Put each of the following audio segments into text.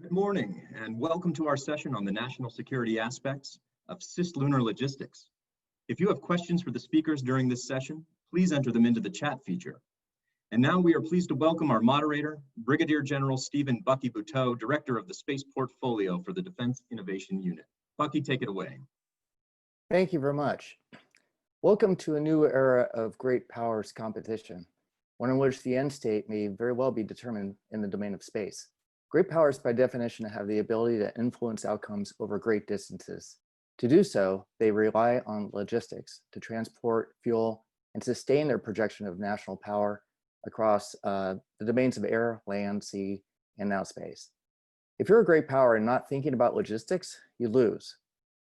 Good morning, and welcome to our session on the national security aspects of cislunar logistics. If you have questions for the speakers during this session, please enter them into the chat feature. And now we are pleased to welcome our moderator, Brigadier General Stephen Bucky Buteau, Director of the Space Portfolio for the Defense Innovation Unit. Bucky, take it away. Thank you very much. Welcome to a new era of great powers competition, one in which the end state may very well be determined in the domain of space. Great powers, by definition, have the ability to influence outcomes over great distances. To do so, they rely on logistics to transport, fuel, and sustain their projection of national power across the domains of air, land, sea, and now space. If you're a great power and not thinking about logistics, you lose.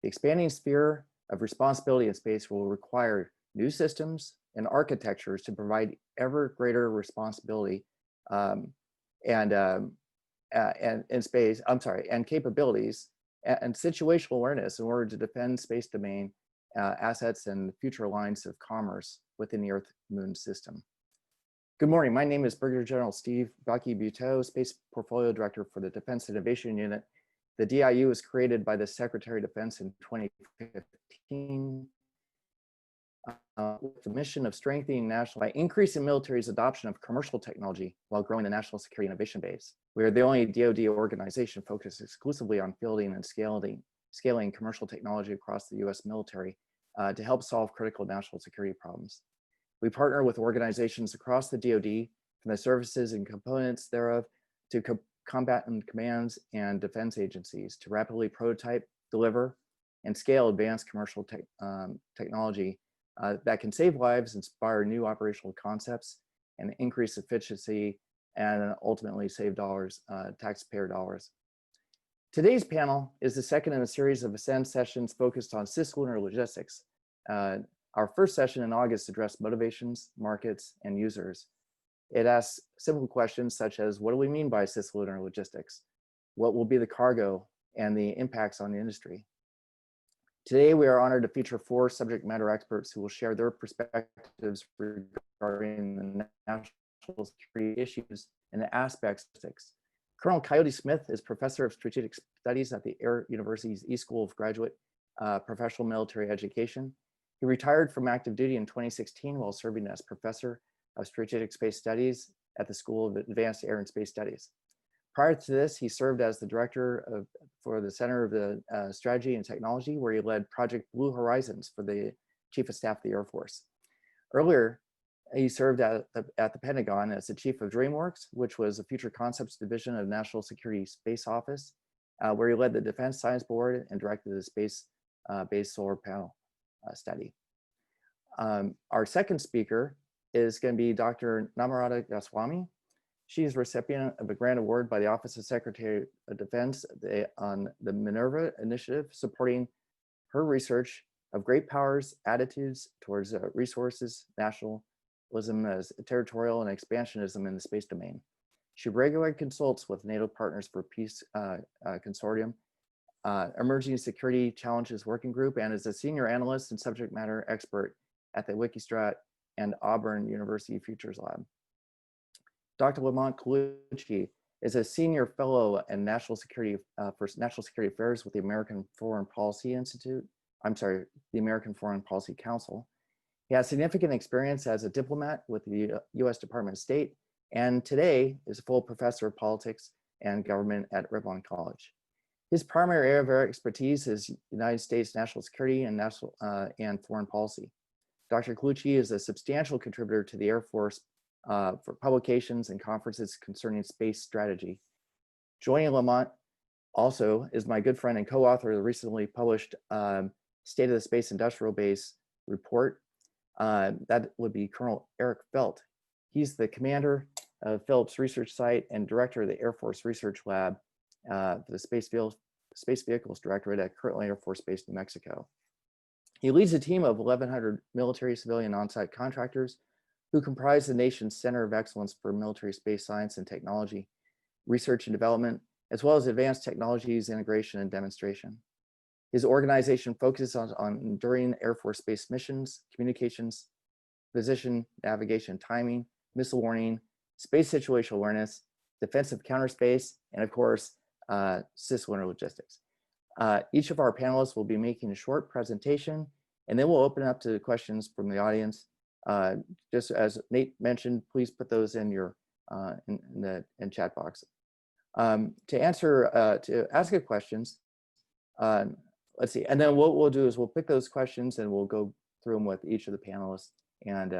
The expanding sphere of responsibility in space will require new systems and architectures to provide ever greater responsibility and capabilities and situational awareness in order to defend space domain assets and future lines of commerce within the Earth-Moon system. Good morning, my name is Brigadier General Steve Bucky Buteau, Space Portfolio Director for the Defense Innovation Unit. The DIU was created by the Secretary of Defense in 2015 with the mission of strengthening national by increasing military's adoption of commercial technology while growing the national security innovation base. We are the only DoD organization focused exclusively on fielding and scaling commercial technology across the U.S. military to help solve critical national security problems. We partner with organizations across the DoD, from the services and components thereof to combatant commands and defense agencies to rapidly prototype, deliver, and scale advanced commercial technology that can save lives, inspire new operational concepts, and increase efficiency, and ultimately save dollars, taxpayer dollars. Today's panel is the second in a series of Ascend sessions focused on cislunar logistics. Our first session in August addressed motivations, markets, and users. It asks simple questions such as, what do we mean by cislunar logistics? What will be the cargo and the impacts on the industry? Today, we are honored to feature 4 subject matter experts who will share their perspectives regarding the national security issues and the aspects of logistics. Colonel Coyote Smith is Professor of Strategic Studies at the Air University's E School of Graduate Professional Military Education. He retired from active duty in 2016 while serving as Professor of Strategic Space Studies at the School of Advanced Air and Space Studies. Prior to this, he served as the director for the Center of the Strategy and Technology, where he led Project Blue Horizons for the Chief of Staff of the Air Force. Earlier, he served at the Pentagon as the Chief of DreamWorks, which was a Future Concepts Division of National Security Space Office, where he led the Defense Science Board and directed the space-based solar panel study. Our second speaker is going to be Dr. Namrata Goswami. She is recipient of a grant award by the Office of Secretary of Defense on the Minerva Initiative, supporting her research of great powers' attitudes towards resources, nationalism as territorial, and expansionism in the space domain. She regularly consults with NATO Partners for Peace Consortium, Emerging Security Challenges Working Group, and is a senior analyst and subject matter expert at the Wikistrat and Auburn University Futures Lab. Dr. Lamont Colucci is a senior fellow in National Security Affairs with the American Foreign Policy Institute. The American Foreign Policy Council. He has significant experience as a diplomat with the U.S. Department of State, and today is a full professor of politics and government at Ribbon College. His primary area of expertise is United States national security and and foreign policy. Dr. Colucci is a substantial contributor to the Air Force for publications and conferences concerning space strategy. Joining Lamont also is my good friend and co-author of the recently published State of the Space Industrial Base report. That would be Colonel Eric Felt. He's the commander of Phillips Research Site and director of the Air Force Research Lab, the Space Vehicles Directorate at Kirtland Air Force Base, New Mexico. He leads a team of 1,100 military, civilian, on-site contractors who comprise the nation's Center of Excellence for Military Space Science and Technology, Research and Development, as well as advanced technologies, integration, and demonstration. His organization focuses on enduring Air Force space missions, communications, position, navigation, timing, missile warning, space situational awareness, defensive counter space, and of course, Cislunar Logistics. Each of our panelists will be making a short presentation, and then we'll open it up to questions from the audience. Just as Nate mentioned, please put those in your in chat box. To ask a questions, let's see, and then what we'll do is we'll pick those questions and we'll go through them with each of the panelists. And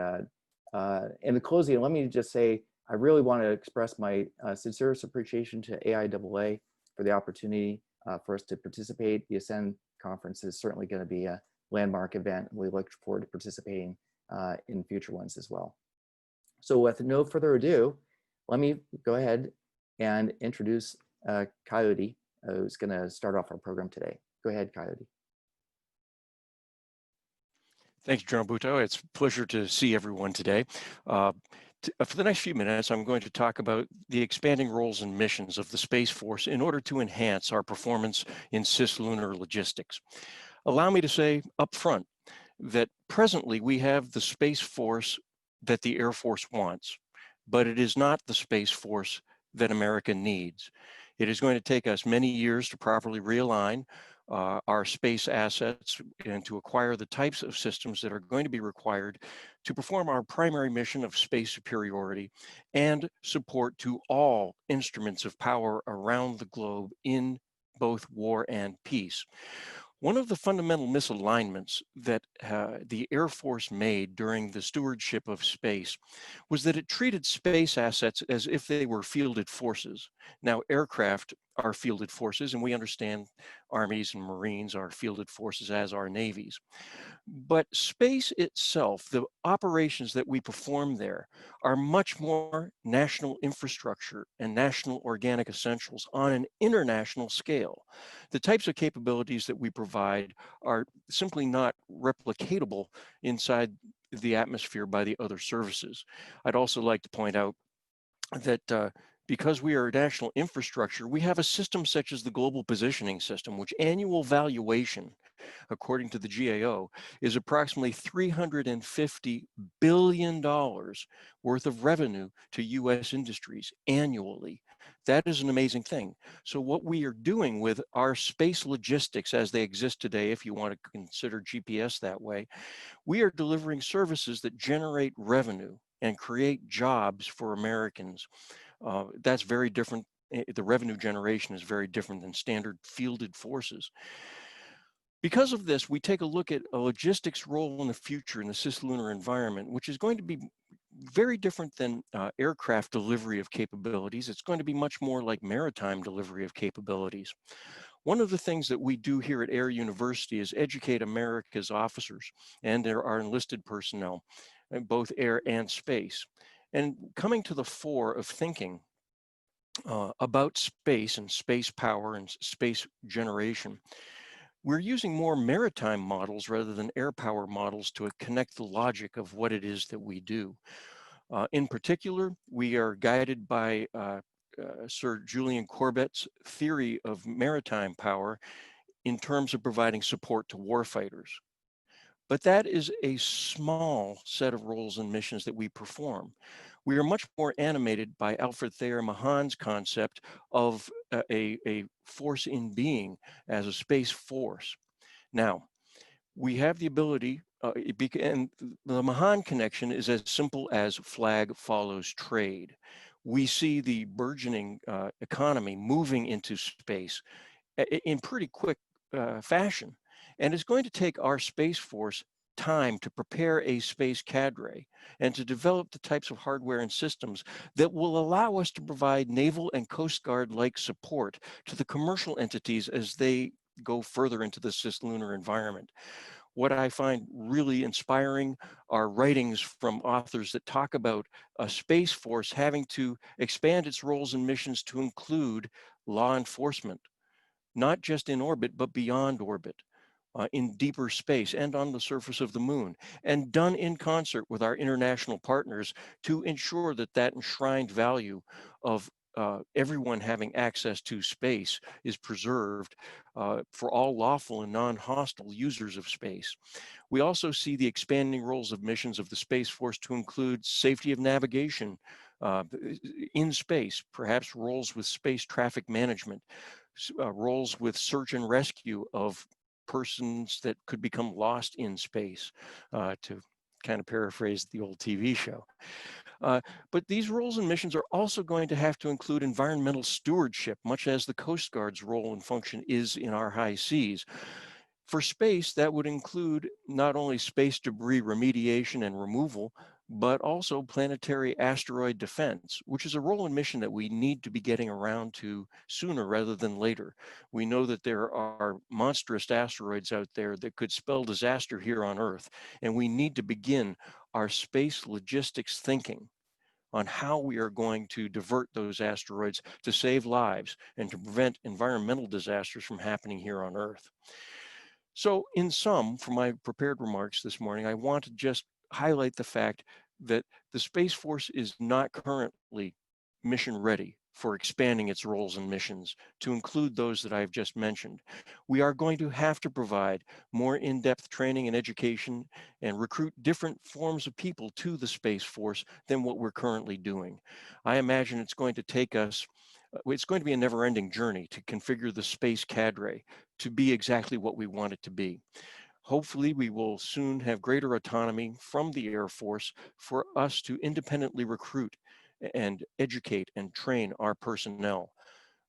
in the closing, let me just say, I really want to express my sincerest appreciation to AIAA for the opportunity for us to participate. The Ascend conference is certainly going to be a landmark event. We look forward to participating in future ones as well. So with no further ado, let me go ahead and introduce Coyote, who's going to start off our program today. Go ahead, Coyote. Thank you, General Buto. It's a pleasure to see everyone today. For the next few minutes, I'm going to talk about the expanding roles and missions of the Space Force in order to enhance our performance in cislunar logistics. Allow me to say up front that presently we have the Space Force that the Air Force wants, but it is not the Space Force that America needs. It is going to take us many years to properly realign our space assets and to acquire the types of systems that are going to be required to perform our primary mission of space superiority and support to all instruments of power around the globe in both war and peace. One of the fundamental misalignments that the Air Force made during the stewardship of space was that it treated space assets as if they were fielded forces. Now, aircraft are fielded forces, and we understand armies and Marines are fielded forces, as are navies. But space itself, the operations that we perform there, are much more national infrastructure and national organic essentials on an international scale. The types of capabilities that we provide are simply not replicatable inside the atmosphere by the other services. I'd also like to point out that because we are a national infrastructure, we have a system such as the Global Positioning System, which annual valuation, according to the GAO, is approximately $350 billion worth of revenue to US industries annually. That is an amazing thing. So what we are doing with our space logistics as they exist today, if you want to consider GPS that way, we are delivering services that generate revenue and create jobs for Americans. That's very different. The revenue generation is very different than standard fielded forces. Because of this, we take a look at a logistics role in the future in the cislunar environment, which is going to be very different than aircraft delivery of capabilities. It's going to be much more like maritime delivery of capabilities. One of the things that we do here at Air University is educate America's officers and our enlisted personnel, both air and space. And coming to the fore of thinking about space and space power and space generation, we're using more maritime models rather than air power models to connect the logic of what it is that we do. In particular, we are guided by Sir Julian Corbett's theory of maritime power in terms of providing support to warfighters. But that is a small set of roles and missions that we perform. We are much more animated by Alfred Thayer Mahan's concept of a force in being as a space force. Now, we have the ability, and the Mahan connection is as simple as flag follows trade. We see the burgeoning economy moving into space in pretty quick fashion. And it's going to take our Space Force time to prepare a space cadre and to develop the types of hardware and systems that will allow us to provide Naval and Coast Guard-like support to the commercial entities as they go further into the cislunar environment. What I find really inspiring are writings from authors that talk about a Space Force having to expand its roles and missions to include law enforcement, not just in orbit, but beyond orbit, in deeper space and on the surface of the moon, and done in concert with our international partners to ensure that that enshrined value of everyone having access to space is preserved for all lawful and non-hostile users of space. We also see the expanding roles of missions of the Space Force to include safety of navigation in space, perhaps roles with space traffic management, roles with search and rescue of persons that could become lost in space, to kind of paraphrase the old TV show. But these roles and missions are also going to have to include environmental stewardship, much as the Coast Guard's role and function is in our high seas. For space, that would include not only space debris remediation and removal, but also planetary asteroid defense, which is a role and mission that we need to be getting around to sooner rather than later. We know that there are monstrous asteroids out there that could spell disaster here on Earth, and we need to begin our space logistics thinking on how we are going to divert those asteroids to save lives and to prevent environmental disasters from happening here on Earth. So in sum, for my prepared remarks this morning, I want to just highlight the fact that the Space Force is not currently mission ready for expanding its roles and missions to include those that I've just mentioned. We are going to have to provide more in-depth training and education and recruit different forms of people to the Space Force than what we're currently doing. I imagine it's going to take us it's going to be a never-ending journey to configure the space cadre to be exactly what we want it to be. Hopefully, we will soon have greater autonomy from the Air Force for us to independently recruit and educate and train our personnel.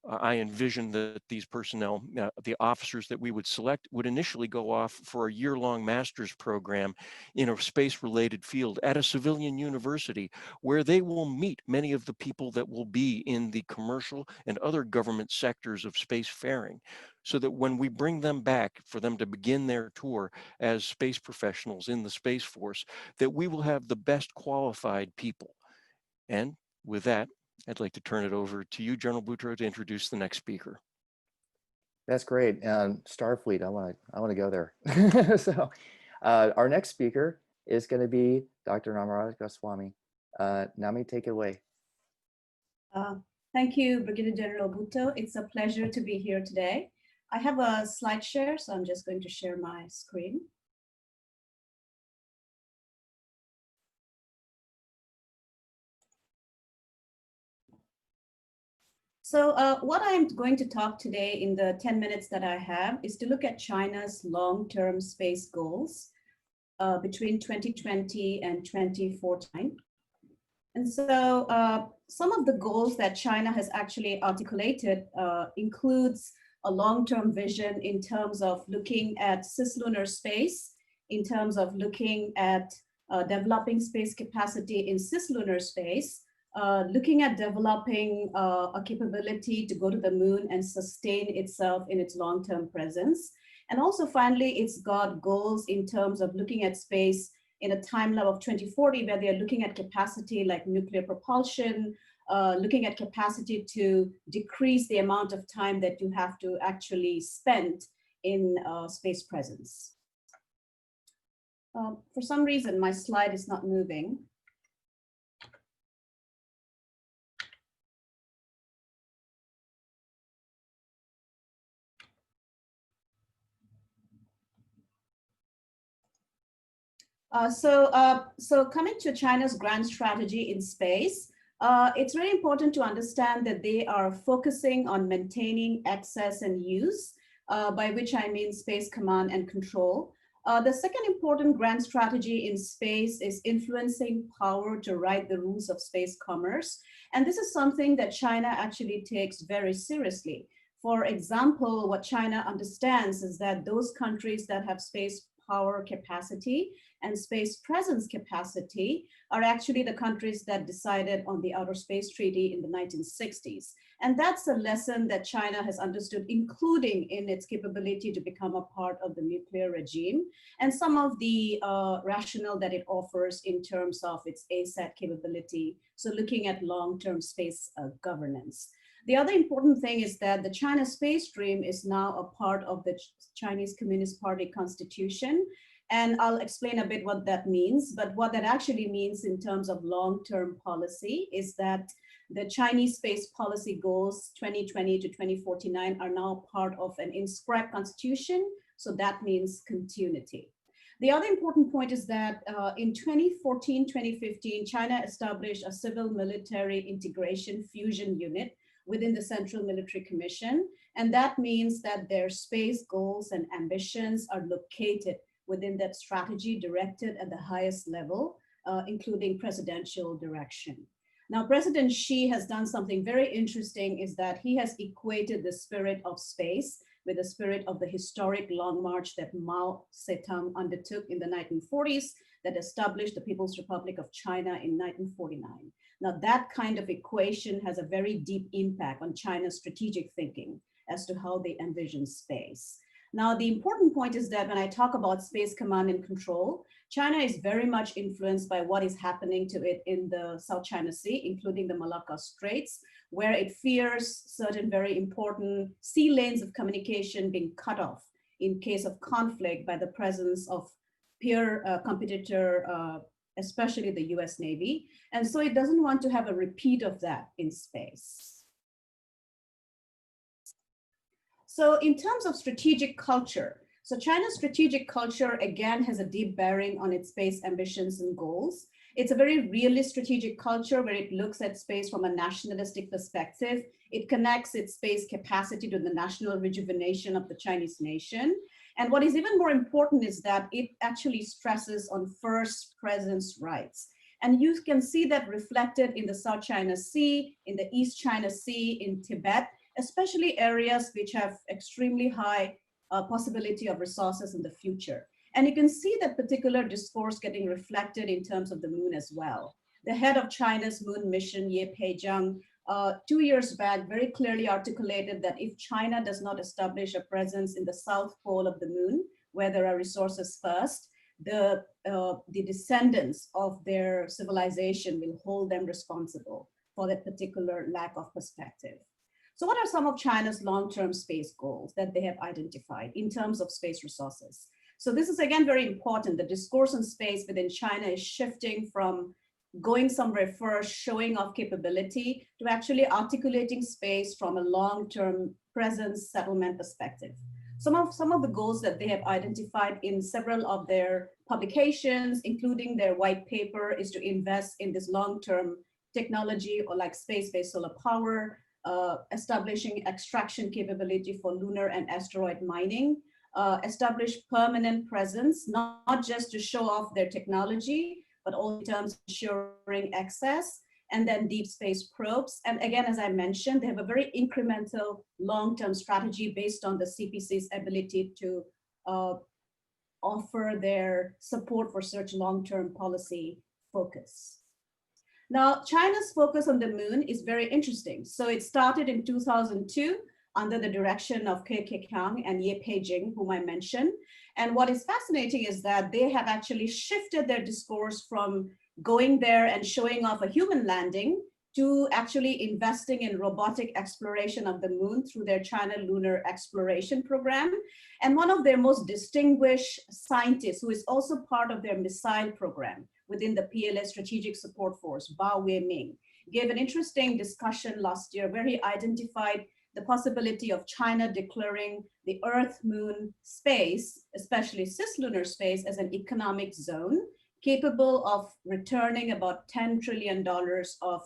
I envision that these personnel, the officers that we would select, would initially go off for a year-long master's program in a space-related field at a civilian university, where they will meet many of the people that will be in the commercial and other government sectors of spacefaring, so that when we bring them back for them to begin their tour as space professionals in the Space Force, that we will have the best qualified people. And with that, I'd like to turn it over to you, General Boutros, to introduce the next speaker. That's great. Starfleet, I want to go there. So our next speaker is going to be Dr. Namrata Goswami. Nami, take it away. Thank you, Brigadier General Bhutto. It's a pleasure to be here today. I have a slide share, so I'm just going to share my screen. So what I'm going to talk today in the 10 minutes that I have is to look at China's long-term space goals between 2020 and 2049. And so some of the goals that China has actually articulated includes a long-term vision in terms of looking at cislunar space, in terms of looking at developing space capacity in cislunar space, looking at developing a capability to go to the moon and sustain itself in its long-term presence. And also finally, it's got goals in terms of looking at space in a time level of 2040, where they're looking at capacity like nuclear propulsion, looking at capacity to decrease the amount of time that you have to actually spend in space presence. For some reason, my slide is not moving. So coming to China's grand strategy in space, it's really important to understand that they are focusing on maintaining access and use, by which I mean space command and control. The second important grand strategy in space is influencing power to write the rules of space commerce. And this is something that China actually takes very seriously. For example, what China understands is that those countries that have space power capacity and space presence capacity are actually the countries that decided on the Outer Space Treaty in the 1960s. And that's a lesson that China has understood, including in its capability to become a part of the nuclear regime, and some of the rationale that it offers in terms of its ASAT capability. So looking at long-term space governance. The other important thing is that the China space dream is now a part of the Chinese Communist Party constitution. And I'll explain a bit what that means. But what that actually means in terms of long-term policy is that the Chinese space policy goals 2020 to 2049 are now part of an inscribed constitution. So that means continuity. The other important point is that in 2014-2015, China established a civil military integration fusion unit within the Central Military Commission. And that means that their space goals and ambitions are located within that strategy directed at the highest level, including presidential direction. Now, President Xi has done something very interesting, is that he has equated the spirit of space with the spirit of the historic long march that Mao Zedong undertook in the 1940s that established the People's Republic of China in 1949. Now, that kind of equation has a very deep impact on China's strategic thinking as to how they envision space. Now, the important point is that when I talk about space command and control, China is very much influenced by what is happening to it in the South China Sea, including the Malacca Straits, where it fears certain very important sea lanes of communication being cut off in case of conflict by the presence of peer competitor, especially the US Navy. And so it doesn't want to have a repeat of that in space. So in terms of strategic culture, so China's strategic culture, again, has a deep bearing on its space ambitions and goals. It's a very realist strategic culture where it looks at space from a nationalistic perspective. It connects its space capacity to the national rejuvenation of the Chinese nation. And what is even more important is that it actually stresses on first presence rights. And you can see that reflected in the South China Sea, in the East China Sea, in Tibet, especially areas which have extremely high possibility of resources in the future. And you can see that particular discourse getting reflected in terms of the moon as well. The head of China's moon mission, Ye Peizheng, 2 years back very clearly articulated that if China does not establish a presence in the south pole of the moon, where there are resources first, the descendants of their civilization will hold them responsible for that particular lack of perspective. So what are some of China's long-term space goals that they have identified in terms of space resources? So this is again very important. The discourse on space within China is shifting from going somewhere first, showing off capability, to actually articulating space from a long-term presence settlement perspective. Some of the goals that they have identified in several of their publications, including their white paper, is to invest in this long-term technology or like space-based solar power, establishing extraction capability for lunar and asteroid mining, establish permanent presence, not just to show off their technology, but also in terms of ensuring access, and then deep space probes. And again, as I mentioned, they have a very incremental long-term strategy based on the CPC's ability to offer their support for such long-term policy focus. Now, China's focus on the moon is very interesting. So it started in 2002 under the direction of Ke Keqiang and Ye Peizheng, whom I mentioned. And what is fascinating is that they have actually shifted their discourse from going there and showing off a human landing to actually investing in robotic exploration of the moon through their China Lunar Exploration Program. And one of their most distinguished scientists, who is also part of their missile program within the PLA Strategic Support Force, Bao Weiming, gave an interesting discussion last year where he identified the possibility of China declaring the Earth-Moon space, especially cislunar space, as an economic zone capable of returning about $10 trillion of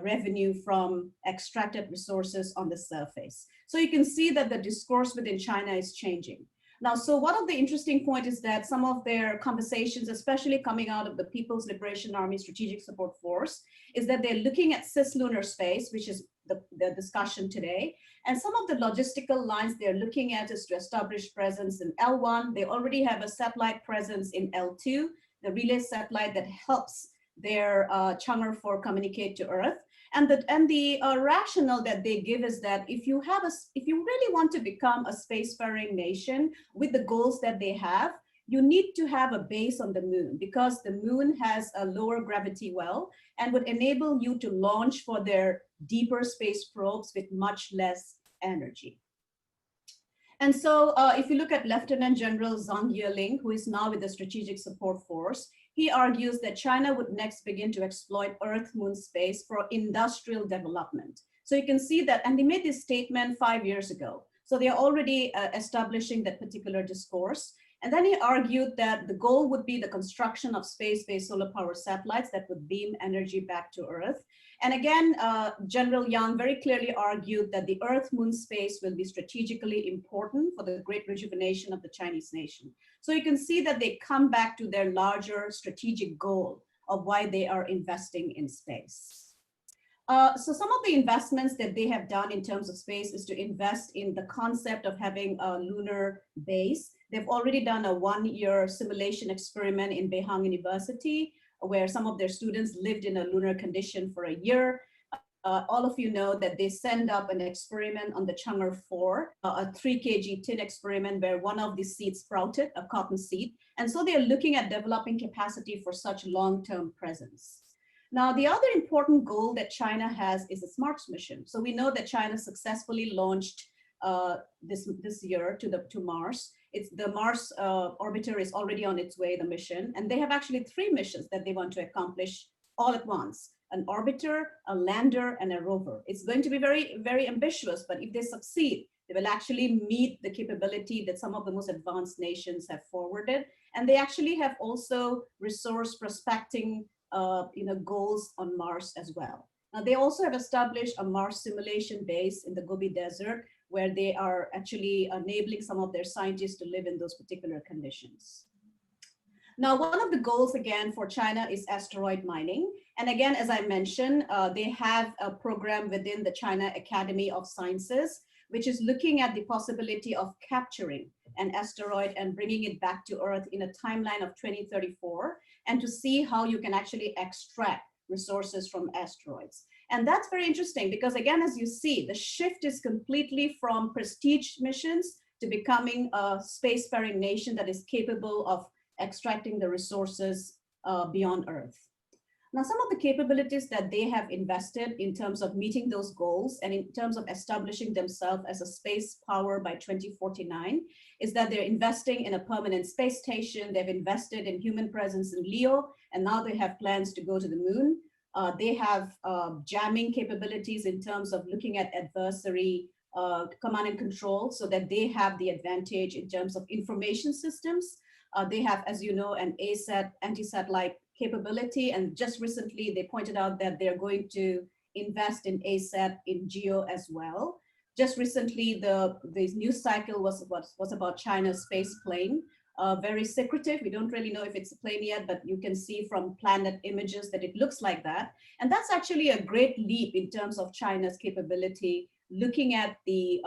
revenue from extracted resources on the surface. So you can see that the discourse within China is changing. Now, so one of the interesting points is that some of their conversations, especially coming out of the People's Liberation Army Strategic Support Force, is that they're looking at cislunar space, which is the discussion today. And some of the logistical lines they're looking at is to establish presence in L1. They already have a satellite presence in L2, the relay satellite that helps their Chang'e 4 communicate to Earth. And the rationale that they give is that if you really want to become a spacefaring nation with the goals that they have, you need to have a base on the moon, because the moon has a lower gravity well and would enable you to launch for their deeper space probes with much less energy. And so if you look at Lieutenant General Zhang Yeling, who is now with the Strategic Support Force, he argues that China would next begin to exploit Earth-Moon space for industrial development. So you can see that, and they made this statement 5 years ago. So they are already establishing that particular discourse. And then he argued that the goal would be the construction of space-based solar power satellites that would beam energy back to Earth. And again, General Yang very clearly argued that the Earth-Moon space will be strategically important for the great rejuvenation of the Chinese nation. So you can see that they come back to their larger strategic goal of why they are investing in space. So some of the investments that they have done in terms of space is to invest in the concept of having a lunar base. They've already done a 1-year simulation experiment in Beihang University, where some of their students lived in a lunar condition for a year. All of you know that they send up an experiment on the Chang'e 4, a 3 kg tin experiment where one of the seeds sprouted, a cotton seed. And so they're looking at developing capacity for such long-term presence. Now, the other important goal that China has is the Mars mission. So we know that China successfully launched this year to Mars. The Mars orbiter is already on its way, the mission, and they have actually 3 missions that they want to accomplish all at once: an orbiter, a lander, and a rover. It's going to be very, very ambitious, but if they succeed, they will actually meet the capability that some of the most advanced nations have forwarded. And they actually have also resource prospecting goals on Mars as well. Now, they also have established a Mars simulation base in the Gobi Desert, where they are actually enabling some of their scientists to live in those particular conditions. Now, one of the goals, again, for China is asteroid mining. And again, as I mentioned, they have a program within the China Academy of Sciences, which is looking at the possibility of capturing an asteroid and bringing it back to Earth in a timeline of 2034, and to see how you can actually extract resources from asteroids. And that's very interesting because, again, as you see, the shift is completely from prestige missions to becoming a spacefaring nation that is capable of extracting the resources beyond Earth. Now, some of the capabilities that they have invested in terms of meeting those goals and in terms of establishing themselves as a space power by 2049 is that they're investing in a permanent space station. They've invested in human presence in LEO, and now they have plans to go to the moon. They have jamming capabilities in terms of looking at adversary command and control so that they have the advantage in terms of information systems. They have, as you know, an ASAT anti-satellite capability. And just recently, they pointed out that they're going to invest in ASAT in GEO as well. Just recently, the news cycle was about China's space plane. Very secretive. We don't really know if it's a plane yet, but you can see from planet images that it looks like that. And that's actually a great leap in terms of China's capability, looking at the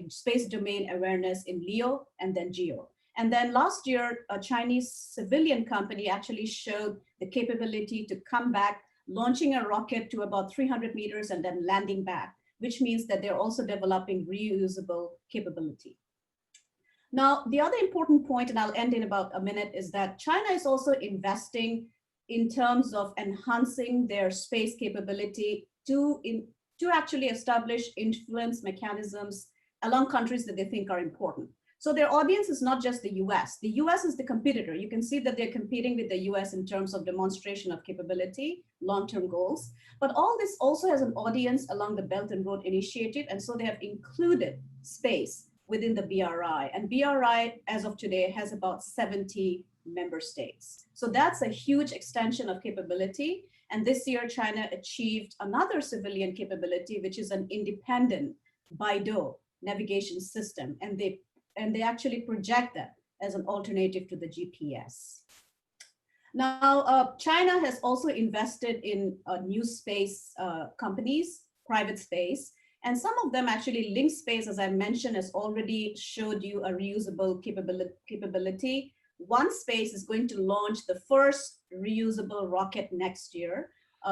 space domain awareness in LEO and then GEO. And then last year, a Chinese civilian company actually showed the capability to come back, launching a rocket to about 300 meters and then landing back, which means that they're also developing reusable capability. Now, the other important point, and I'll end in about a minute, is that China is also investing in terms of enhancing their space capability to actually establish influence mechanisms along countries that they think are important. So their audience is not just the US. The US is the competitor. You can see that they're competing with the US in terms of demonstration of capability, long-term goals. But all this also has an audience along the Belt and Road Initiative. And so they have included space within the BRI. And BRI, as of today, has about 70 member states. So that's a huge extension of capability. And this year, China achieved another civilian capability, which is an independent BeiDou navigation system. And they actually project that as an alternative to the GPS. Now, China has also invested in new space companies, private space, and some of them actually Link Space, as I mentioned, has already showed you a reusable capability. One Space is going to launch the first reusable rocket next year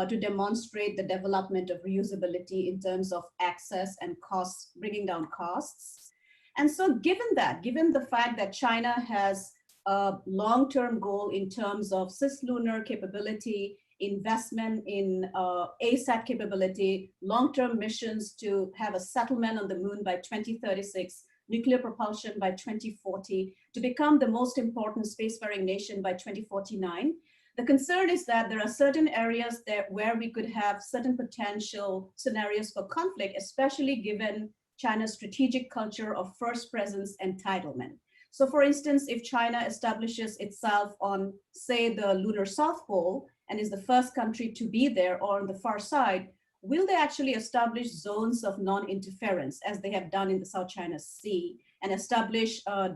to demonstrate the development of reusability in terms of access and costs, bringing down costs. And so given the fact that China has a long-term goal in terms of Cislunar capability, investment in ASAT capability, long-term missions to have a settlement on the moon by 2036, nuclear propulsion by 2040, to become the most important spacefaring nation by 2049. The concern is that there are certain areas where we could have certain potential scenarios for conflict, especially given China's strategic culture of first presence entitlement. So for instance, if China establishes itself on, say, the lunar South Pole and is the first country to be there or on the far side, will they actually establish zones of non-interference as they have done in the South China Sea and establish a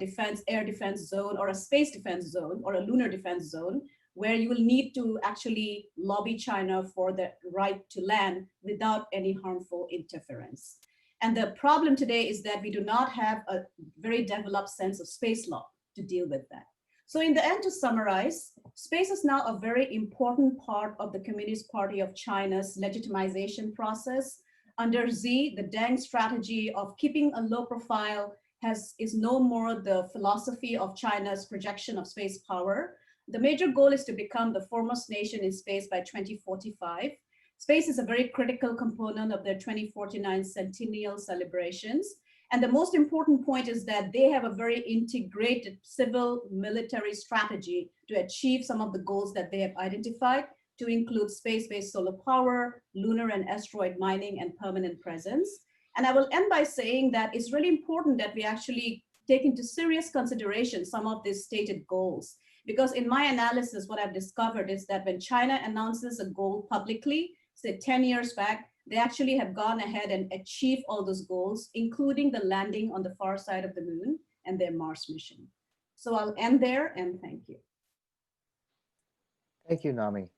air defense zone or a space defense zone or a lunar defense zone where you will need to actually lobby China for the right to land without any harmful interference. And the problem today is that we do not have a very developed sense of space law to deal with that. So in the end, to summarize, space is now a very important part of the Communist Party of China's legitimization process. Under Xi, the Deng strategy of keeping a low profile is no more the philosophy of China's projection of space power. The major goal is to become the foremost nation in space by 2045. Space is a very critical component of their 2049 centennial celebrations. And the most important point is that they have a very integrated civil military strategy to achieve some of the goals that they have identified, to include space-based solar power, lunar and asteroid mining, and permanent presence. And I will end by saying that it's really important that we actually take into serious consideration some of these stated goals. Because in my analysis, what I've discovered is that when China announces a goal publicly, say 10 years back, they actually have gone ahead and achieved all those goals, including the landing on the far side of the moon and their Mars mission. So I'll end there and thank you. Thank you, Nami.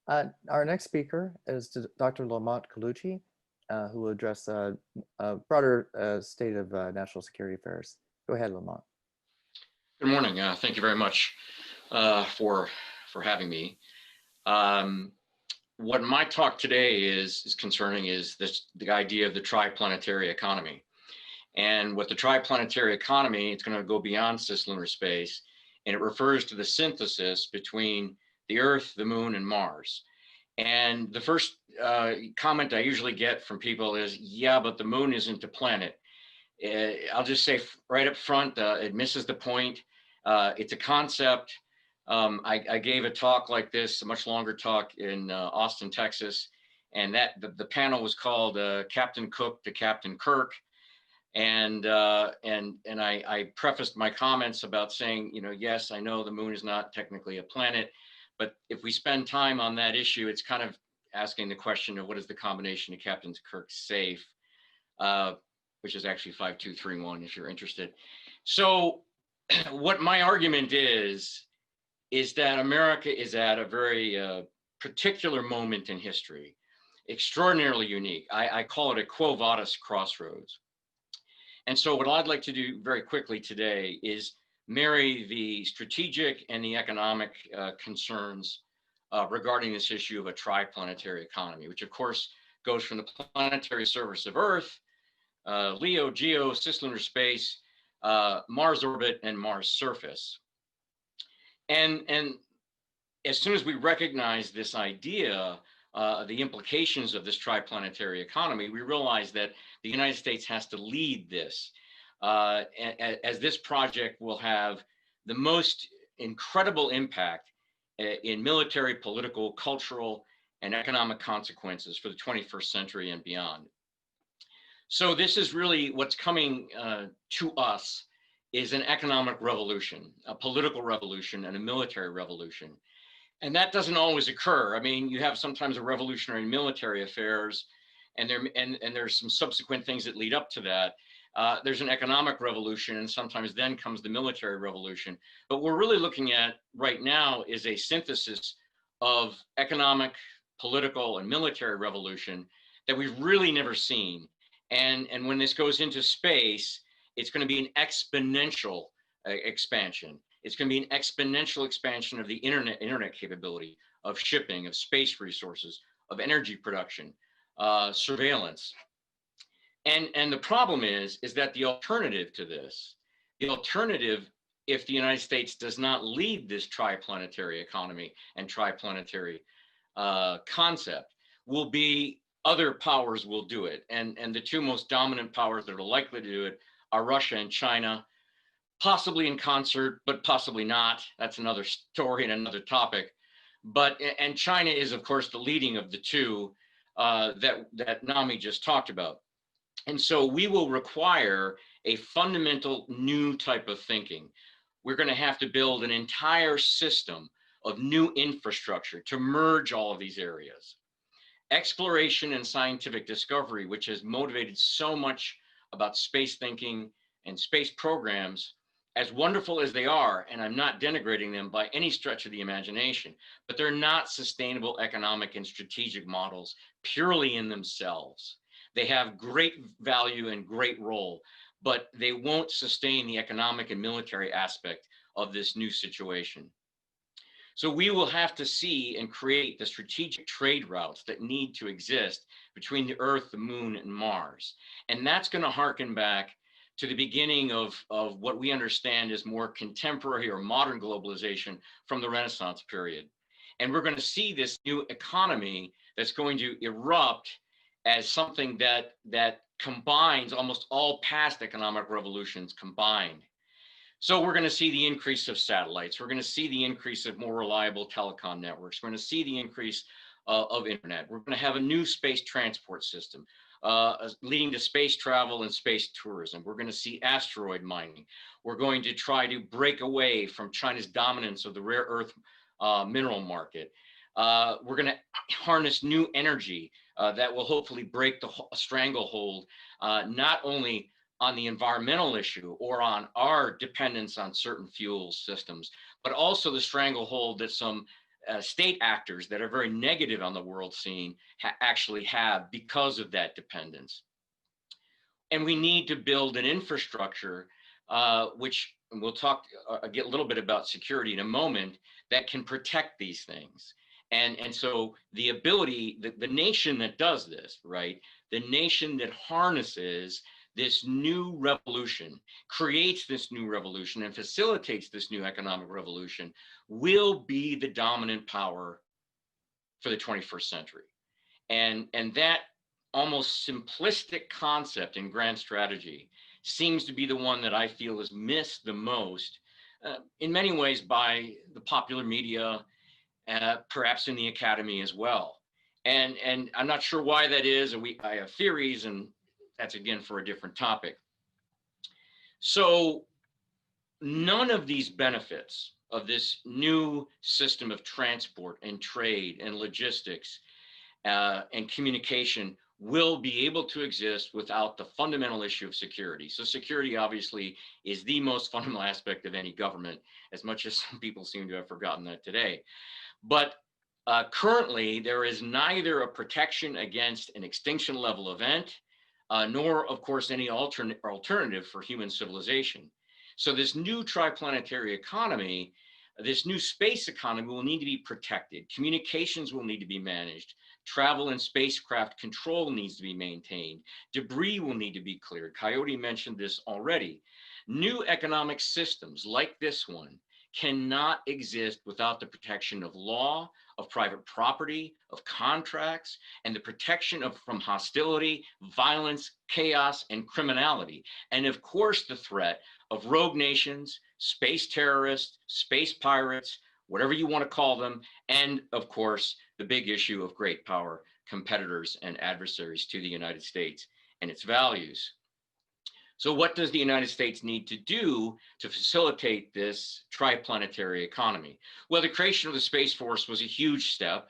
Our next speaker is Dr. Lamont Colucci, who will address a broader state of national security affairs. Go ahead, Lamont. Good morning. Thank you very much for having me. What my talk today is concerning is the idea of the triplanetary economy. And with the triplanetary economy, it's going to go beyond cislunar space, and it refers to the synthesis between the Earth, the Moon, and Mars. And the first comment I usually get from people is, yeah, but the Moon isn't a planet. I'll just say right up front, it misses the point. It's a concept. I gave a talk like this, a much longer talk in Austin, Texas, and the panel was called Captain Cook to Captain Kirk. And I prefaced my comments about saying, yes, I know the moon is not technically a planet, but if we spend time on that issue, it's kind of asking the question of what is the combination of Captain Kirk's safe, which is actually 5231 if you're interested. So what my argument is that America is at a very particular moment in history, extraordinarily unique. I call it a quo vadis crossroads. And so what I'd like to do very quickly today is marry the strategic and the economic concerns regarding this issue of a triplanetary economy, which of course goes from the planetary surface of Earth, LEO, GEO, cislunar space, Mars orbit, and Mars surface. And as soon as we recognize this idea, the implications of this triplanetary economy, we realize that the United States has to lead this, as this project will have the most incredible impact in military, political, cultural, and economic consequences for the 21st century and beyond. So this is really what's coming to us is an economic revolution, a political revolution, and a military revolution. And that doesn't always occur. I mean, you have sometimes a revolutionary military affairs, and there's some subsequent things that lead up to that. There's an economic revolution, and sometimes then comes the military revolution. But what we're really looking at right now is a synthesis of economic, political, and military revolution that we've really never seen. And when this goes into space, it's going to be an exponential expansion. It's going to be an exponential expansion of the internet capability, of shipping, of space resources, of energy production, surveillance. And the problem is that the alternative to this, the alternative, if the United States does not lead this triplanetary economy and triplanetary concept, will be other powers will do it. And the two most dominant powers that are likely to do it are Russia and China, possibly in concert, but possibly not. That's another story and another topic. And China is, of course, the leading of the two that Nami just talked about. And so we will require a fundamental new type of thinking. We're going to have to build an entire system of new infrastructure to merge all of these areas. Exploration and scientific discovery, which has motivated so much about space thinking and space programs, as wonderful as they are, and I'm not denigrating them by any stretch of the imagination, but they're not sustainable economic and strategic models purely in themselves. They have great value and great role, but they won't sustain the economic and military aspect of this new situation. So we will have to see and create the strategic trade routes that need to exist between the Earth, the Moon, and Mars. And that's going to harken back to the beginning of what we understand as more contemporary or modern globalization from the Renaissance period. And we're going to see this new economy that's going to erupt as something that combines almost all past economic revolutions combined. So we're going to see the increase of satellites. We're going to see the increase of more reliable telecom networks. We're going to see the increase of internet. We're going to have a new space transport system leading to space travel and space tourism. We're going to see asteroid mining. We're going to try to break away from China's dominance of the rare earth mineral market. We're going to harness new energy that will hopefully break the stranglehold, not only on the environmental issue or on our dependence on certain fuel systems, but also the stranglehold that some state actors that are very negative on the world scene actually have because of that dependence. And we need to build an infrastructure, which and we'll talk, get a little bit about security in a moment, that can protect these things. And so the ability, the nation that does this, right, the nation that harnesses this new revolution, creates this new revolution and facilitates this new economic revolution will be the dominant power for the 21st century. And that almost simplistic concept in grand strategy seems to be the one that I feel is missed the most in many ways by the popular media, perhaps in the academy as well. And I'm not sure why that is. I have theories, and that's again for a different topic. So none of these benefits of this new system of transport and trade and logistics and communication will be able to exist without the fundamental issue of security. So security obviously is the most fundamental aspect of any government, as much as some people seem to have forgotten that today. But currently there is neither a protection against an extinction level event, nor of course any alternative for human civilization. So this new triplanetary economy, this new space economy will need to be protected. Communications will need to be managed. Travel and spacecraft control needs to be maintained. Debris will need to be cleared. Coyote mentioned this already. New economic systems like this one cannot exist without the protection of law, of private property, of contracts, and the protection from hostility, violence, chaos, and criminality. And of course, the threat of rogue nations, space terrorists, space pirates, whatever you want to call them, and of course, the big issue of great power, competitors and adversaries to the United States and its values. So what does the United States need to do to facilitate this triplanetary economy? Well, the creation of the Space Force was a huge step.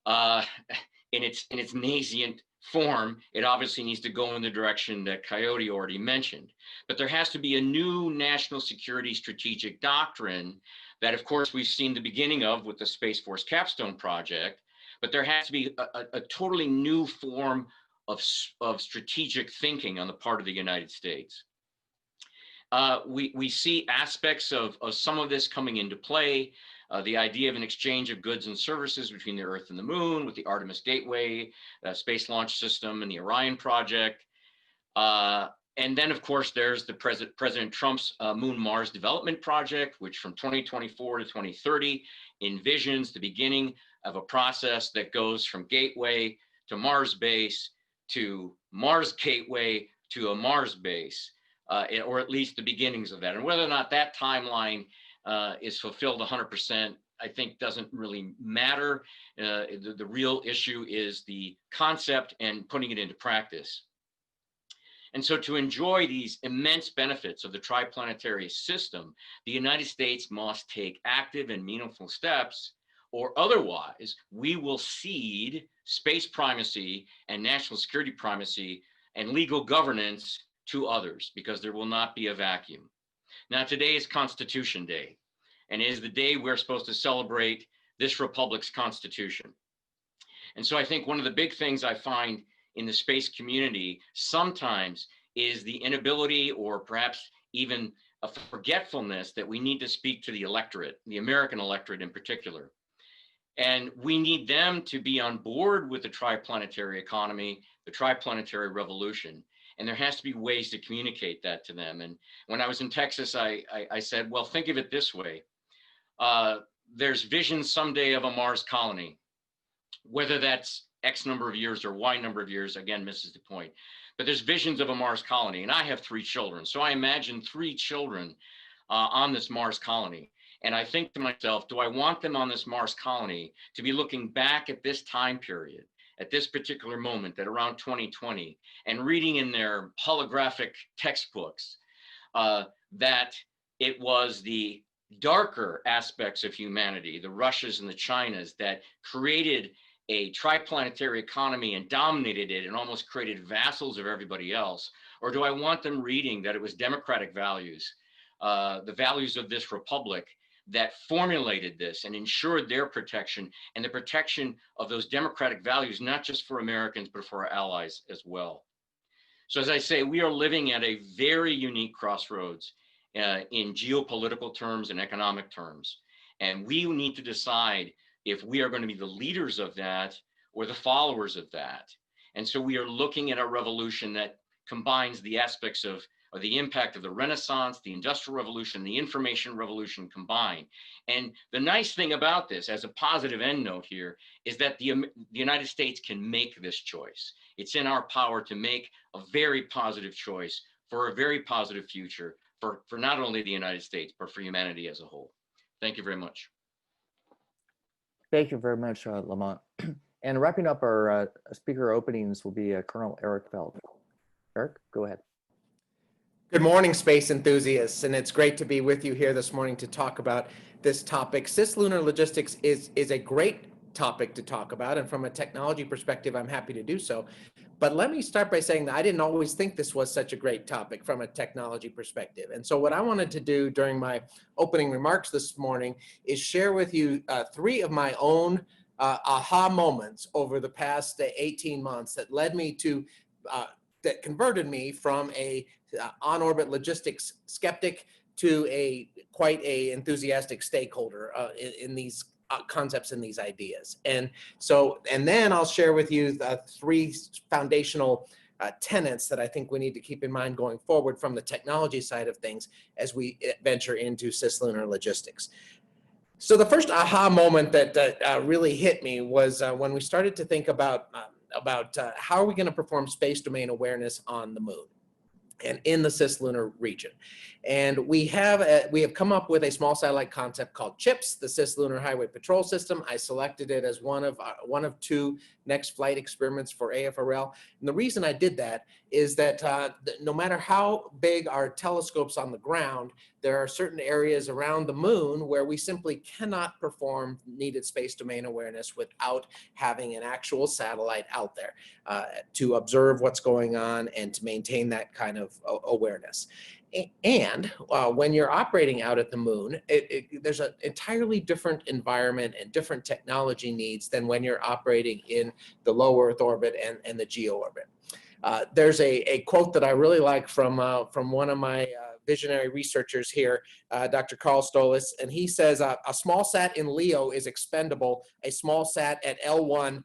In its nascent form, it obviously needs to go in the direction that Coyote already mentioned. But there has to be a new national security strategic doctrine that, of course, we've seen the beginning of with the Space Force Capstone project, but there has to be a totally new form of strategic thinking on the part of the United States. We see aspects of some of this coming into play. The idea of an exchange of goods and services between the Earth and the Moon with the Artemis Gateway, Space Launch System, and the Orion Project. And then, of course, there's the President Trump's Moon-Mars Development Project, which from 2024 to 2030 envisions the beginning of a process that goes from Gateway to Mars base to Mars Gateway to a Mars base, or at least the beginnings of that. And whether or not that timeline is fulfilled 100%, I think doesn't really matter. The real issue is the concept and putting it into practice. And so to enjoy these immense benefits of the triplanetary system, the United States must take active and meaningful steps, or otherwise we will cede space primacy and national security primacy and legal governance to others, because there will not be a vacuum. Now, today is Constitution Day, and it is the day we're supposed to celebrate this republic's constitution. And so I think one of the big things I find in the space community sometimes is the inability, or perhaps even a forgetfulness, that we need to speak to the electorate, the American electorate in particular. And we need them to be on board with the triplanetary economy, the triplanetary revolution. And there has to be ways to communicate that to them. And when I was in Texas, I said, well, think of it this way. There's visions someday of a Mars colony, whether that's X number of years or Y number of years, again, misses the point. But there's visions of a Mars colony, and I have 3 children. So I imagine 3 children on this Mars colony. And I think to myself, do I want them on this Mars colony to be looking back at this time period, at this particular moment, at around 2020, and reading in their holographic textbooks that it was the darker aspects of humanity, the Russias and the Chinas, that created a triplanetary economy and dominated it and almost created vassals of everybody else? Or do I want them reading that it was democratic values, the values of this republic, that formulated this and ensured their protection and the protection of those democratic values, not just for Americans, but for our allies as well? So as I say, we are living at a very unique crossroads in geopolitical terms and economic terms. And we need to decide if we are going to be the leaders of that or the followers of that. And so we are looking at a revolution that combines the aspects of or the impact of the Renaissance, the Industrial Revolution, the Information Revolution combined. And the nice thing about this, as a positive end note here, is that the United States can make this choice. It's in our power to make a very positive choice for a very positive future for not only the United States, but for humanity as a whole. Thank you very much. Thank you very much, Lamont. And wrapping up our speaker openings will be Colonel Eric Feld. Eric, go ahead. Good morning, space enthusiasts, and it's great to be with you here this morning to talk about this topic. Cislunar logistics is a great topic to talk about, and from a technology perspective, I'm happy to do so. But let me start by saying that I didn't always think this was such a great topic from a technology perspective. And so what I wanted to do during my opening remarks this morning is share with you 3 of my own aha moments over the past 18 months that led me to, that converted me from a on-orbit logistics skeptic to a quite a enthusiastic stakeholder in these concepts and these ideas. And then I'll share with you 3 foundational tenets that I think we need to keep in mind going forward from the technology side of things as we venture into cislunar logistics. So the first aha moment that really hit me was when we started to think about how are we going to perform space domain awareness on the moon and in the cislunar region. And we have come up with a small satellite concept called CHIPS, the Cislunar Highway Patrol System. I selected it as one of 2 next flight experiments for AFRL. And the reason I did that is that no matter how big our telescopes on the ground, there are certain areas around the moon where we simply cannot perform needed space domain awareness without having an actual satellite out there to observe what's going on and to maintain that kind of awareness. And when you're operating out at the moon, there's an entirely different environment and different technology needs than when you're operating in the low Earth orbit and the geo orbit. There's a quote that I really like from one of my visionary researchers here, Dr. Carl Stolis, and he says, a small sat in LEO is expendable. A small sat at L1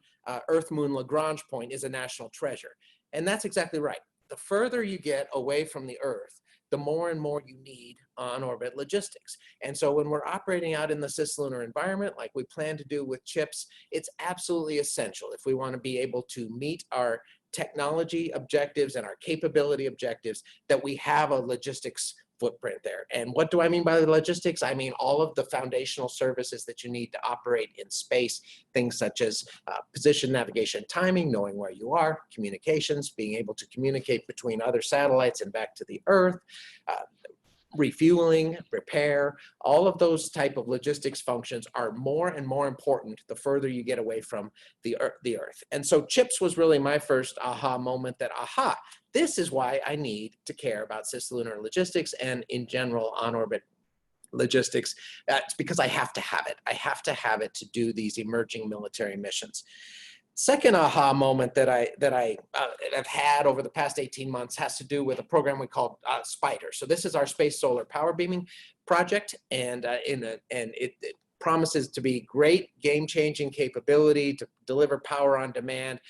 Earth-Moon Lagrange point is a national treasure. And that's exactly right. The further you get away from the Earth, the more and more you need on-orbit logistics. And so when we're operating out in the cislunar environment, like we plan to do with CHIPS, it's absolutely essential if we want to be able to meet our technology objectives and our capability objectives that we have a logistics footprint there. And what do I mean by the logistics? I mean all of the foundational services that you need to operate in space, things such as position, navigation, timing, knowing where you are, communications, being able to communicate between other satellites and back to the Earth, refueling, repair, all of those type of logistics functions are more and more important the further you get away from the Earth. And so CHIPS was really my first aha moment that, aha, this is why I need to care about cislunar logistics and in general on-orbit logistics. It's because I have to have it. I have to have it to do these emerging military missions. Second aha moment that I have had over the past 18 months has to do with a program we call SPIDER. So this is our space solar power beaming project, and it promises to be great game-changing capability to deliver power on demand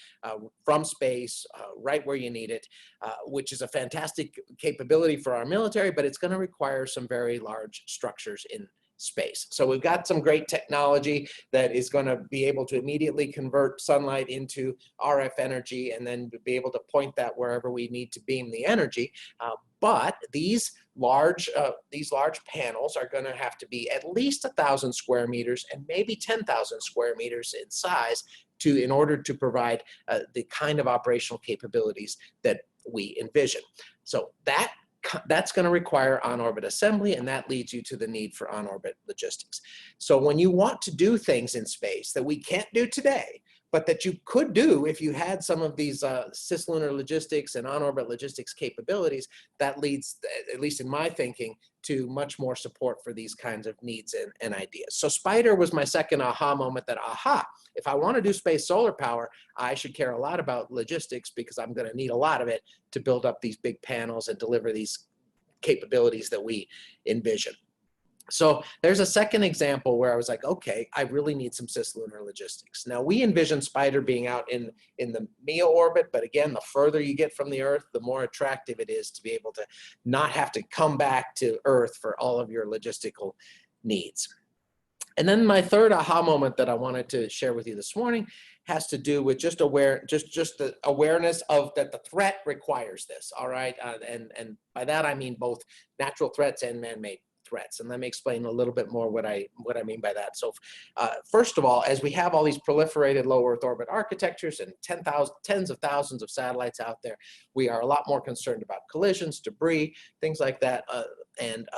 from space right where you need it, which is a fantastic capability for our military, but it's going to require some very large structures in space. So we've got some great technology that is going to be able to immediately convert sunlight into RF energy and then be able to point that wherever we need to beam the energy. But these large panels are going to have to be at least 1,000 square meters and maybe 10,000 square meters in size in order to provide the kind of operational capabilities that we envision. So that's going to require on-orbit assembly, and that leads you to the need for on-orbit logistics. So when you want to do things in space that we can't do today, but that you could do if you had some of these cislunar logistics and on-orbit logistics capabilities, that leads, at least in my thinking, to much more support for these kinds of needs and ideas. So SPIDER was my second aha moment that, aha, if I want to do space solar power, I should care a lot about logistics because I'm going to need a lot of it to build up these big panels and deliver these capabilities that we envision. So there's a second example where I was like, okay, I really need some cislunar logistics. Now we envision SPIDER being out in the MEO orbit, but again, the further you get from the Earth, the more attractive it is to be able to not have to come back to Earth for all of your logistical needs. And then my third aha moment that I wanted to share with you this morning has to do with just the awareness of that the threat requires this, all right? And by that I mean both natural threats and man-made threats. And let me explain a little bit more what I mean by that. So first of all, as we have all these proliferated low Earth orbit architectures and tens of thousands of satellites out there, we are a lot more concerned about collisions, debris, things like that, and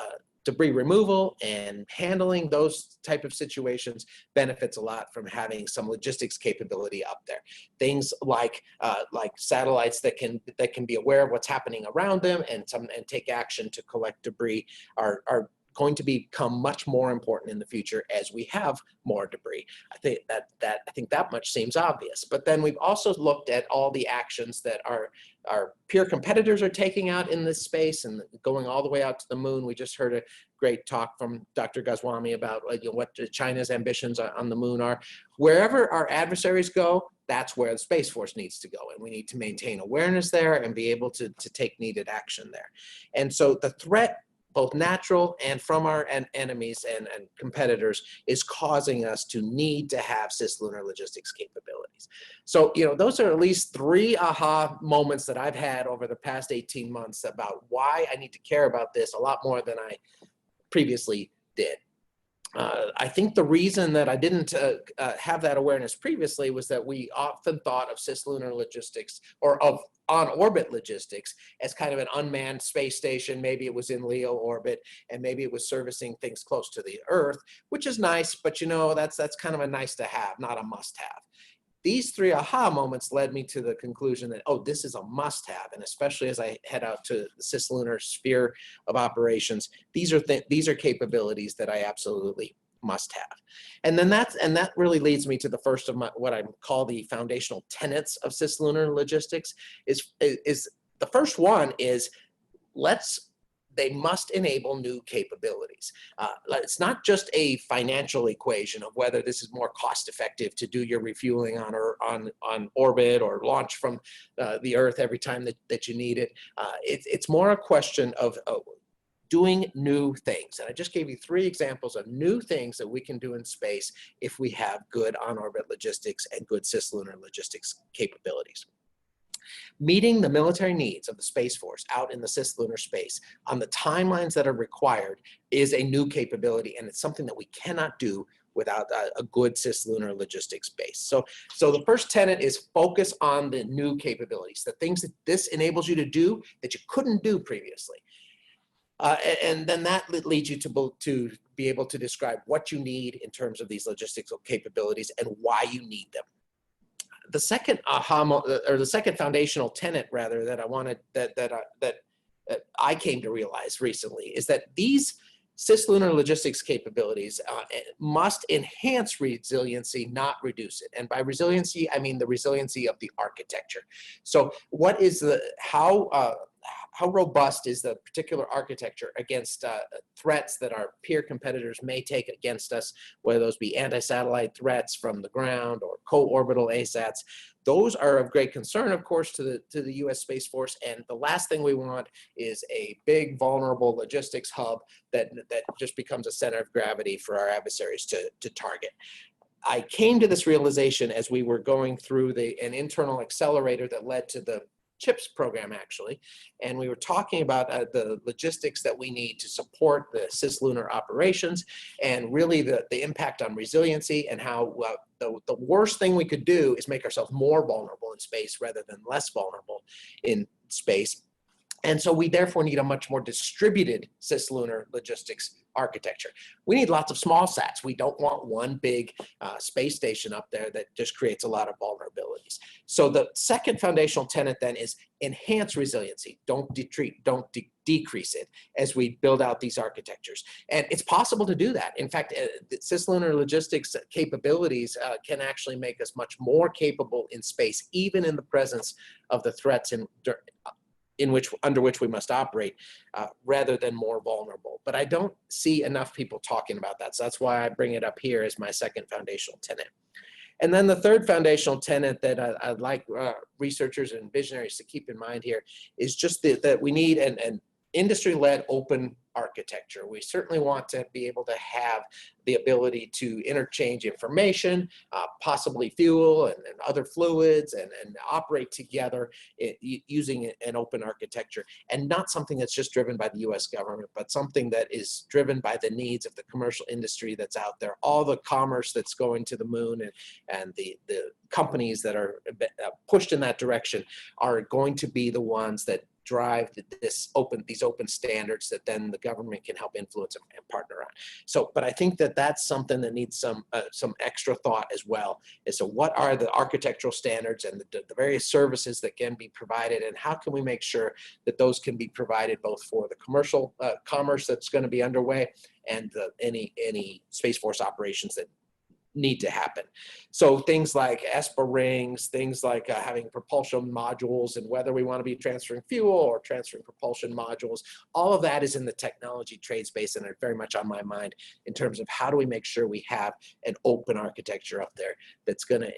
debris removal and handling those type of situations benefits a lot from having some logistics capability up there. Things like satellites that can be aware of what's happening around them and take action to collect debris are going to become much more important in the future as we have more debris. I think that much seems obvious. But then we've also looked at all the actions that our peer competitors are taking out in this space and going all the way out to the moon. We just heard a great talk from Dr. Goswami about what China's ambitions on the moon are. Wherever our adversaries go, that's where the Space Force needs to go. And we need to maintain awareness there and be able to take needed action there. And so the threat, both natural and from our enemies and competitors, is causing us to need to have cislunar logistics capabilities. So, those are at least 3 aha moments that I've had over the past 18 months about why I need to care about this a lot more than I previously did. I think the reason that I didn't have that awareness previously was that we often thought of cislunar logistics or of on-orbit logistics as kind of an unmanned space station. Maybe it was in LEO orbit and maybe it was servicing things close to the Earth, which is nice, but that's kind of a nice to have, not a must have. These 3 aha moments led me to the conclusion that, oh, this is a must have. And especially as I head out to the cislunar sphere of operations, these are capabilities that I absolutely must have. And then that really leads me to the first of what I call the foundational tenets of cislunar logistics. Is the first one is they must enable new capabilities. It's not just a financial equation of whether this is more cost effective to do your refueling on orbit or launch from the Earth every time that you need it. It's more a question of doing new things. And I just gave you 3 examples of new things that we can do in space if we have good on-orbit logistics and good cislunar logistics capabilities. Meeting the military needs of the Space Force out in the cislunar space on the timelines that are required is a new capability, and it's something that we cannot do without a good cislunar logistics base. So the first tenet is focus on the new capabilities, the things that this enables you to do that you couldn't do previously. And then that leads you to be able to describe what you need in terms of these logistical capabilities and why you need them. The second the second foundational tenet, rather, that I wanted that I came to realize recently is that these cislunar logistics capabilities must enhance resiliency, not reduce it. And by resiliency, I mean the resiliency of the architecture. So what is how robust is the particular architecture against threats that our peer competitors may take against us, whether those be anti-satellite threats from the ground or co-orbital ASATs? Those are of great concern, of course, to the U.S. Space Force. And the last thing we want is a big, vulnerable logistics hub that just becomes a center of gravity for our adversaries to target. I came to this realization as we were going through an internal accelerator that led to the CHIPS program, actually, and we were talking about the logistics that we need to support the cislunar operations, and really the impact on resiliency, and how the worst thing we could do is make ourselves more vulnerable in space rather than less vulnerable in space. And so we therefore need a much more distributed cislunar logistics architecture. We need lots of small sats. We don't want one big space station up there that just creates a lot of vulnerabilities. So the second foundational tenet then is enhance resiliency. Don't decrease it as we build out these architectures. And it's possible to do that. In fact, the cislunar logistics capabilities can actually make us much more capable in space, even in the presence of the threats under which we must operate, rather than more vulnerable. But I don't see enough people talking about that. So that's why I bring it up here as my second foundational tenet. And then the third foundational tenet that I'd like researchers and visionaries to keep in mind here is just that we need an industry-led open architecture. We certainly want to be able to have the ability to interchange information, possibly fuel and other fluids, and operate together using an open architecture, and not something that's just driven by the US government, but something that is driven by the needs of the commercial industry that's out there. All the commerce that's going to the moon and the companies that are pushed in that direction are going to be the ones that drive these open standards that then the government can help influence and partner on. So, but I think that that's something that needs some extra thought as well, as to what are the architectural standards and the various services that can be provided, and how can we make sure that those can be provided both for the commercial commerce that's going to be underway and any Space Force operations that need to happen. So things like ESPA rings, things like having propulsion modules, and whether we want to be transferring fuel or transferring propulsion modules, all of that is in the technology trade space, and are very much on my mind in terms of how do we make sure we have an open architecture up there that's going to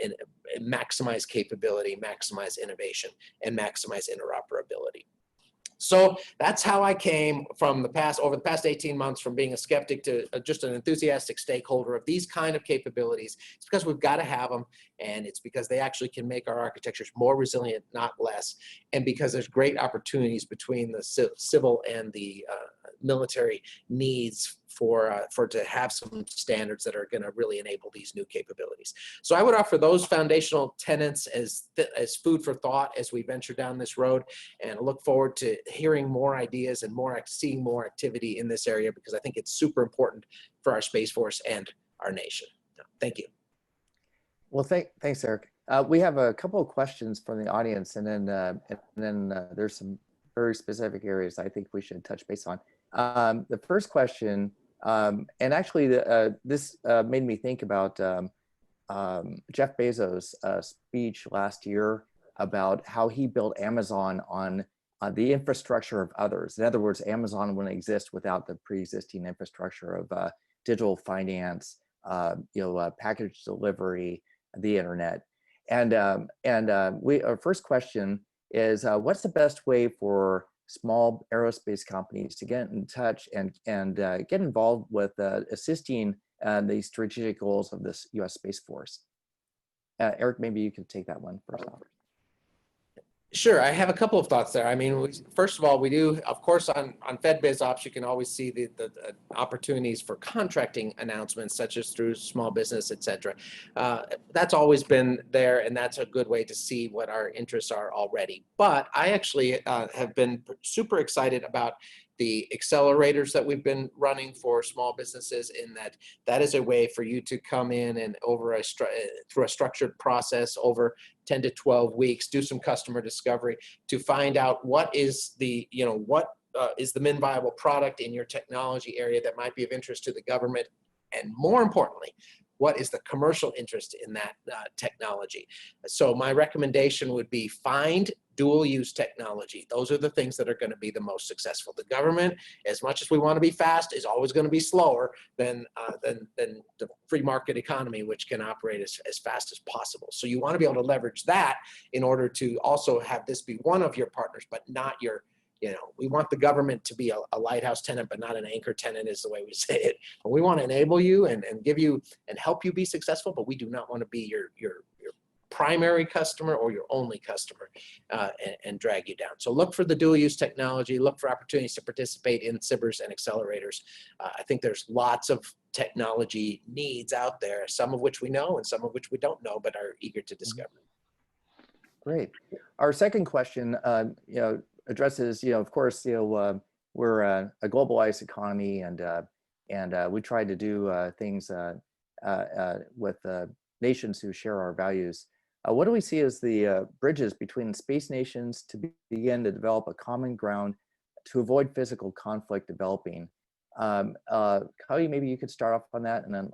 maximize capability, maximize innovation, and maximize interoperability. So that's how I came from over the past 18 months, from being a skeptic to just an enthusiastic stakeholder of these kind of capabilities. It's because we've got to have them, and it's because they actually can make our architectures more resilient, not less, and because there's great opportunities between the civil and the military needs to have some standards that are going to really enable these new capabilities. So I would offer those foundational tenets as food for thought as we venture down this road, and look forward to hearing more ideas and seeing more activity in this area, because I think it's super important for our Space Force and our nation. Thank you. Well, thanks, Eric. We have a couple of questions from the audience, and then there's some very specific areas I think we should touch base on. The first question, and actually this made me think about Jeff Bezos' speech last year about how he built Amazon on the infrastructure of others. In other words, Amazon wouldn't exist without the pre-existing infrastructure of digital finance, package delivery, the internet. And our first question is, what's the best way for small aerospace companies to get in touch and get involved with assisting the strategic goals of this U.S. Space Force? Eric, maybe you could take that one first off. Sure, I have a couple of thoughts there. I mean, first of all, we do, of course, on FedBizOps, you can always see the opportunities for contracting announcements, such as through small business, et cetera. That's always been there, and that's a good way to see what our interests are already. But I actually have been super excited about the accelerators that we've been running for small businesses, in that is a way for you to come in and through a structured process over 10 to 12 weeks, do some customer discovery to find out what is the, is the min viable product in your technology area that might be of interest to the government, and more importantly, what is the commercial interest in that technology. So my recommendation would be find dual use technology. Those are the things that are going to be the most successful. The government, as much as we want to be fast, is always going to be slower than the free market economy, which can operate as fast as possible. So you want to be able to leverage that in order to also have this be one of your partners, but not your, we want the government to be a lighthouse tenant, but not an anchor tenant, is the way we say it. And we want to enable you and give you and help you be successful, but we do not want to be your primary customer or your only customer and drag you down. So look for the dual use technology, look for opportunities to participate in SBIRs and accelerators. I think there's lots of technology needs out there, some of which we know and some of which we don't know, but are eager to discover. Great. Our second question, addresses, of course, we're a globalized economy, and we try to do things with nations who share our values. What do we see as the bridges between space nations to begin to develop a common ground to avoid physical conflict developing? Kali, maybe you could start off on that, and then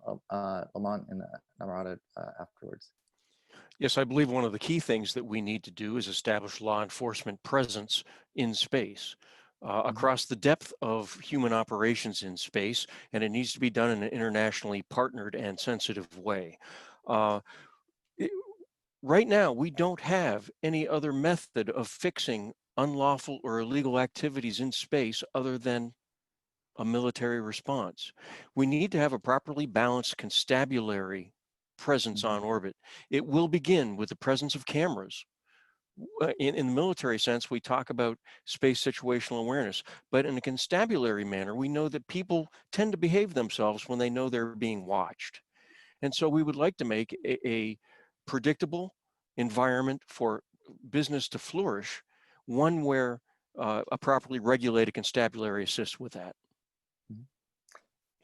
Lamont and Namrata afterwards. Yes, I believe one of the key things that we need to do is establish law enforcement presence in space across the depth of human operations in space, and it needs to be done in an internationally partnered and sensitive way. Right now, we don't have any other method of fixing unlawful or illegal activities in space other than a military response. We need to have a properly balanced constabulary presence on orbit. It will begin with the presence of cameras. In the military sense, we talk about space situational awareness, but in a constabulary manner, we know that people tend to behave themselves when they know they're being watched. And so we would like to make a predictable environment for business to flourish, one where a properly regulated constabulary assists with that.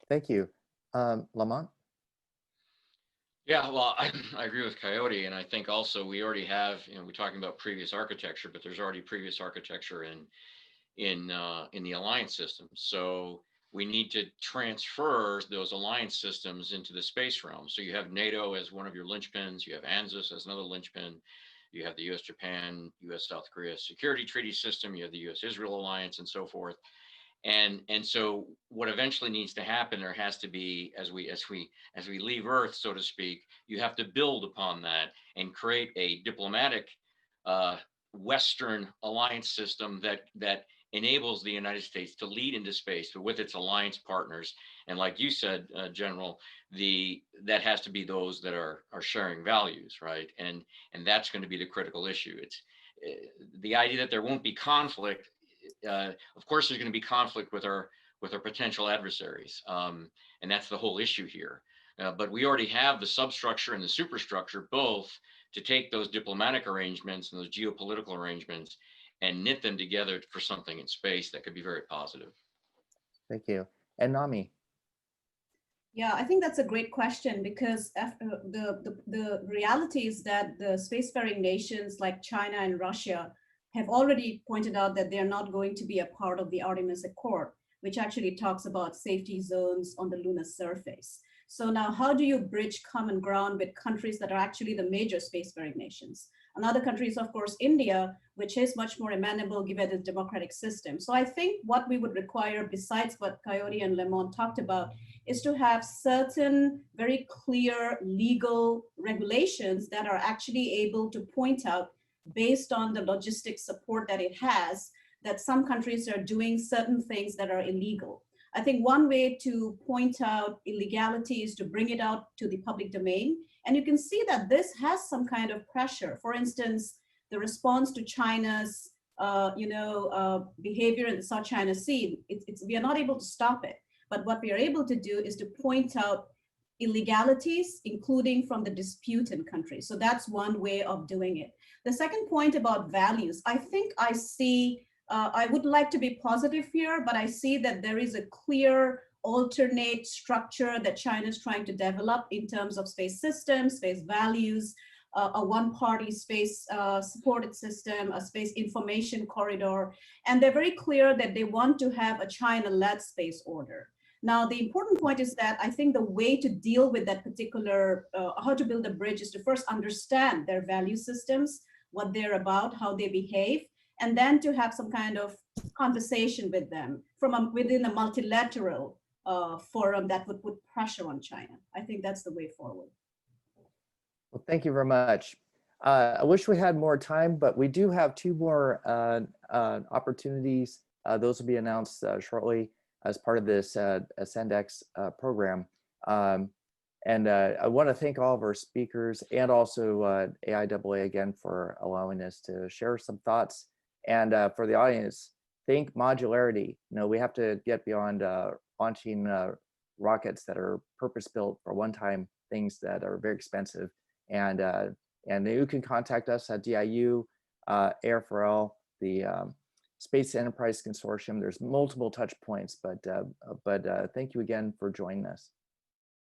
Thank you. Lamont? Yeah, well, I agree with Coyote, and I think also we already have, we're talking about previous architecture, but there's already previous architecture in the alliance system. So we need to transfer those alliance systems into the space realm. So you have NATO as one of your linchpins, you have ANZUS as another linchpin, you have the US-Japan, US-South Korea security treaty system, you have the US-Israel alliance, and so forth. And so what eventually needs to happen, there has to be, as we leave Earth, so to speak, you have to build upon that and create a diplomatic Western alliance system that enables the United States to lead into space, but with its alliance partners. And like you said, General, that has to be those that are sharing values, right? And that's going to be the critical issue. It's the idea that there won't be conflict. Of course, there's going to be conflict with our potential adversaries, and that's the whole issue here. But we already have the substructure and the superstructure both to take those diplomatic arrangements and those geopolitical arrangements and knit them together for something in space that could be very positive. Thank you. And Nami? Yeah, I think that's a great question, because the reality is that the spacefaring nations like China and Russia have already pointed out that they're not going to be a part of the Artemis Accord, which actually talks about safety zones on the lunar surface. So now, how do you bridge common ground with countries that are actually the major spacefaring nations? Another country is, of course, India, which is much more amenable given its democratic system. So I think what we would require, besides what Coyote and Lamont talked about, is to have certain very clear legal regulations that are actually able to point out, based on the logistic support that it has, that some countries are doing certain things that are illegal. I think one way to point out illegality is to bring it out to the public domain. And you can see that this has some kind of pressure. For instance, the response to China's behavior in the South China Sea, we are not able to stop it. But what we are able to do is to point out illegalities, including from the disputant countries. So that's one way of doing it. The second point about values, I think I see, I would like to be positive here, but I see that there is a clear alternate structure that China is trying to develop in terms of space systems, space values, a one-party space supported system, a space information corridor. And they're very clear that they want to have a China-led space order. Now, the important point is that I think the way to deal with that particular, how to build a bridge is to first understand their value systems, what they're about, how they behave, and then to have some kind of conversation with them from within a multilateral forum that would put pressure on China. I think that's the way forward. Well, thank you very much. I wish we had more time, but we do have two more opportunities. Those will be announced shortly as part of this ASCENDx program. And I want to thank all of our speakers and also AIAA again for allowing us to share some thoughts. And for the audience, think modularity. We have to get beyond launching rockets that are purpose-built for one-time things that are very expensive. And you can contact us at DIU, AFRL, the Space Enterprise Consortium. There's multiple touch points, but thank you again for joining us.